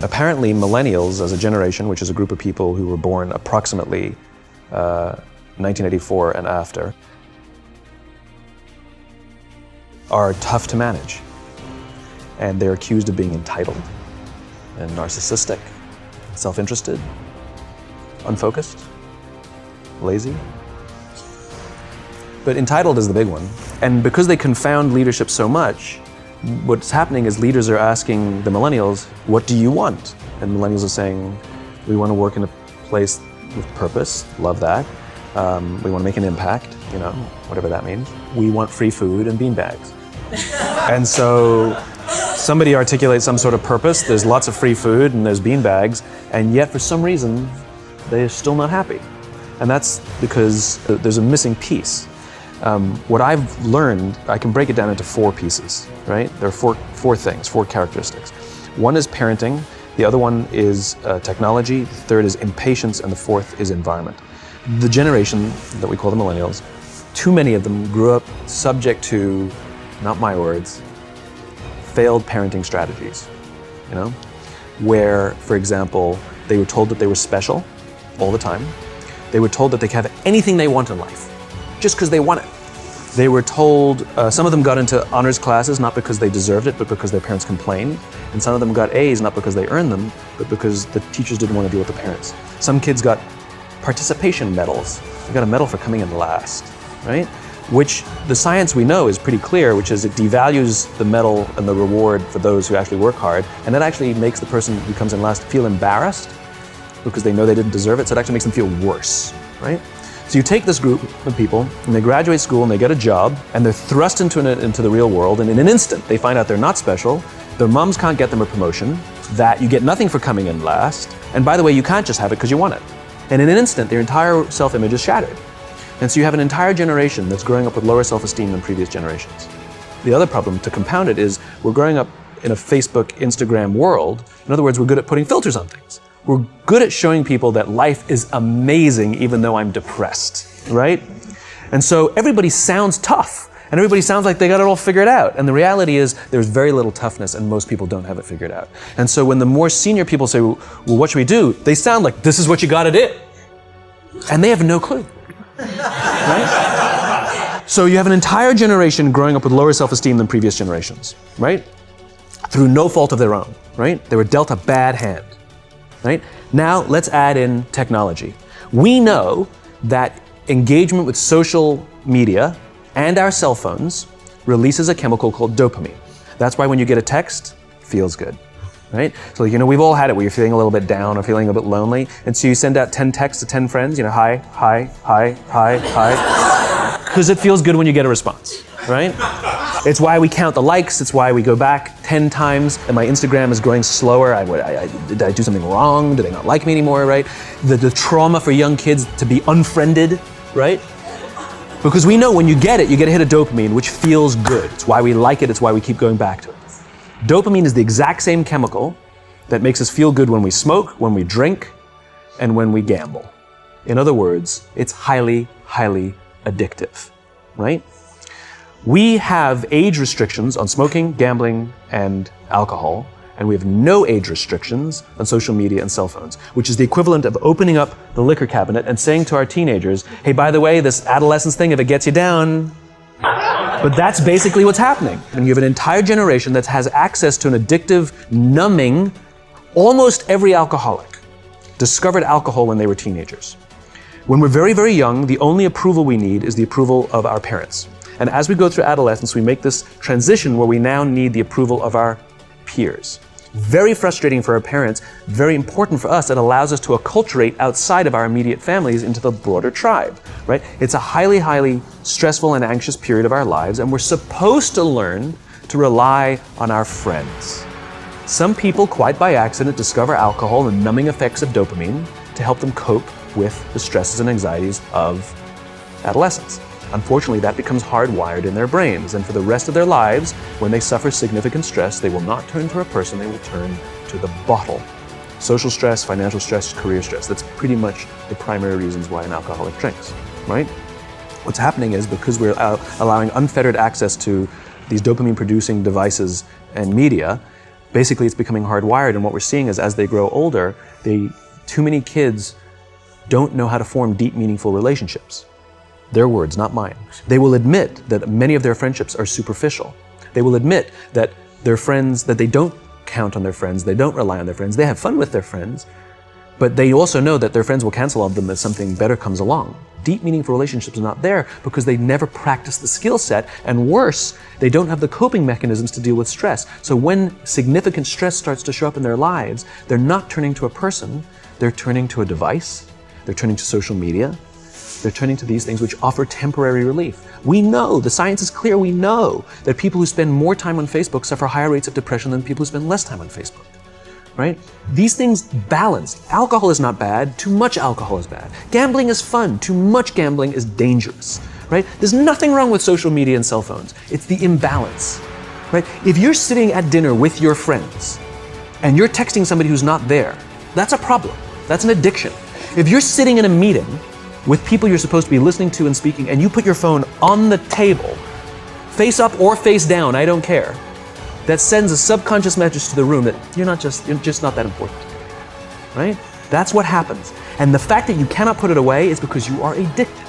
Apparently, millennials as a generation, which is a group of people who were born approximately 1984 and after, are tough to manage. And they're accused of being entitled and narcissistic, self-interested, unfocused, lazy. But entitled is the big one. And because they confound leadership so much, what's happening is leaders are asking the millennials, what do you want? And millennials are saying, we want to work in a place with purpose, love that. We want to make an impact, whatever that means. We want free food and beanbags. And so somebody articulates some sort of purpose, there's lots of free food and there's beanbags, and yet for some reason, they're still not happy. And that's because there's a missing piece. What I've learned, I can break it down into 4 pieces, right? There are four things, 4 characteristics. One is parenting, the other one is technology, the third is impatience, and the fourth is environment. The generation that we call the millennials, too many of them grew up subject to, not my words, failed parenting strategies, where, for example, they were told that they were special all the time. They were told that they could have anything they want in life, just because they want it. They were told, some of them got into honors classes, not because they deserved it, but because their parents complained. And some of them got A's, not because they earned them, but because the teachers didn't want to deal with the parents. Some kids got participation medals. They got a medal for coming in last, right? Which the science we know is pretty clear, which is it devalues the medal and the reward for those who actually work hard. And that actually makes the person who comes in last feel embarrassed because they know they didn't deserve it. So it actually makes them feel worse, right? So you take this group of people and they graduate school and they get a job and they're thrust into the real world, and in an instant they find out they're not special, their moms can't get them a promotion, that you get nothing for coming in last, and by the way, you can't just have it because you want it. And in an instant, their entire self-image is shattered. And so you have an entire generation that's growing up with lower self-esteem than previous generations. The other problem, to compound it, is we're growing up in a Facebook, Instagram world. In other words, we're good at putting filters on things. We're good at showing people that life is amazing even though I'm depressed, right? And so everybody sounds tough, and everybody sounds like they got it all figured out. And the reality is there's very little toughness, and most people don't have it figured out. And so when the more senior people say, well, what should we do? They sound like, this is what you gotta do. And they have no clue, right? So you have an entire generation growing up with lower self-esteem than previous generations, right? Through no fault of their own, right? They were dealt a bad hand, right? Now let's add in technology. We know that engagement with social media and our cell phones releases a chemical called dopamine. That's why when you get a text, it feels good, right? So we've all had it where you're feeling a little bit down or feeling a bit lonely, and so you send out 10 texts to 10 friends, hi, hi, hi, hi, hi, because it feels good when you get a response, right? It's why we count the likes, it's why we go back 10 times, and my Instagram is growing slower. Did I do something wrong? Do they not like me anymore, right? The trauma for young kids to be unfriended, right? Because we know when you get it, you get a hit of dopamine, which feels good. It's why we like it, it's why we keep going back to it. Dopamine is the exact same chemical that makes us feel good when we smoke, when we drink, and when we gamble. In other words, it's highly, highly addictive, right? We have age restrictions on smoking, gambling, and alcohol, and we have no age restrictions on social media and cell phones, which is the equivalent of opening up the liquor cabinet and saying to our teenagers, hey, by the way, this adolescence thing, if it gets you down. But that's basically what's happening. And you have an entire generation that has access to an addictive, numbing, almost every alcoholic discovered alcohol when they were teenagers. When we're very, very young, the only approval we need is the approval of our parents. And as we go through adolescence, we make this transition where we now need the approval of our peers. Very frustrating for our parents, very important for us. It allows us to acculturate outside of our immediate families into the broader tribe, right? It's a highly, highly stressful and anxious period of our lives, and we're supposed to learn to rely on our friends. Some people, quite by accident, discover alcohol and numbing effects of dopamine to help them cope with the stresses and anxieties of adolescence. Unfortunately, that becomes hardwired in their brains, and for the rest of their lives, when they suffer significant stress, they will not turn to a person, they will turn to the bottle. Social stress, financial stress, career stress. That's pretty much the primary reasons why an alcoholic drinks, right? What's happening is because we're allowing unfettered access to these dopamine-producing devices and media, Basically, it's becoming hardwired, and what we're seeing is as they grow older, too many kids don't know how to form deep, meaningful relationships. Their words, not mine. They will admit that many of their friendships are superficial. They will admit that their friends, that they don't count on their friends, they don't rely on their friends, they have fun with their friends, but they also know that their friends will cancel on them as something better comes along. Deep, meaningful relationships are not there because they never practice the skill set, and worse, they don't have the coping mechanisms to deal with stress. So when significant stress starts to show up in their lives, they're not turning to a person, they're turning to a device, they're turning to social media, they're turning to these things which offer temporary relief. We know, the science is clear, we know that people who spend more time on Facebook suffer higher rates of depression than people who spend less time on Facebook. Right? These things balance. Alcohol is not bad, too much alcohol is bad. Gambling is fun, too much gambling is dangerous. Right? There's nothing wrong with social media and cell phones. It's the imbalance. Right? If you're sitting at dinner with your friends and you're texting somebody who's not there, that's a problem. That's an addiction. If you're sitting in a meeting with people you're supposed to be listening to and speaking, and you put your phone on the table, face up or face down, I don't care, that sends a subconscious message to the room that you're just not that important. Right? That's what happens. And the fact that you cannot put it away is because you are addicted.